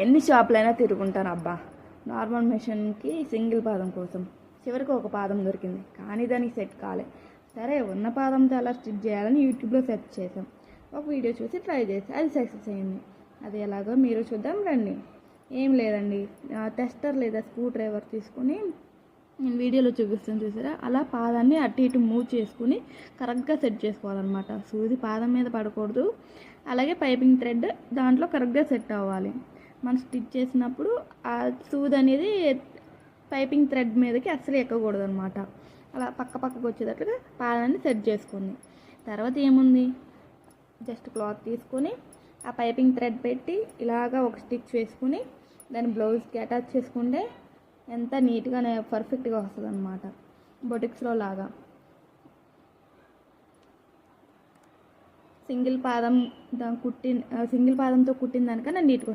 ఎన్ని షాపులైనా తిరుగుంటాను అబ్బా, నార్మల్ మిషన్కి సింగిల్ పాదం కోసం. చివరికి ఒక పాదం దొరికింది, కానీ దానికి సెట్ కాలే. సరే ఉన్న పాదంతో ఎలా స్టిచ్ చేయాలని యూట్యూబ్లో సెర్చ్ చేసాం. ఒక వీడియో చూసి ట్రై చేసి అది సక్సెస్ అయింది. అది ఎలాగో మీరు చూద్దాం రండి. ఏం లేదండి, టెస్టర్ లేదా స్క్రూ డ్రైవర్ తీసుకుని నేను వీడియోలో చూపిస్తాను చూసారా, అలా పాదాన్ని అటు ఇటు మూవ్ చేసుకుని కరెక్ట్గా సెట్ చేసుకోవాలన్నమాట. సూది పాదం మీద పడకూడదు, అలాగే పైపింగ్ థ్రెడ్ దాంట్లో కరెక్ట్గా సెట్ అవ్వాలి. మనం స్టిచ్ చేసినప్పుడు ఆ సూది అనేది పైపింగ్ థ్రెడ్ మీదకి అస్సలు ఎక్కకూడదు అనమాట. అలా పక్కకు వచ్చేటట్టుగా పాదాన్ని సెట్ చేసుకుంది. తర్వాత ఏముంది, జస్ట్ క్లాత్ తీసుకొని ఆ పైపింగ్ థ్రెడ్ పెట్టి ఇలాగా ఒక స్టిచ్ వేసుకుని దాన్ని బ్లౌజ్కి అటాచ్ చేసుకుంటే ఎంత నీట్గా పర్ఫెక్ట్గా వస్తుంది అనమాట. బొటిక్స్లో లాగా సింగిల్ పాదంతో కుట్టిన దానికన్నా నీట్గా వస్తుంది.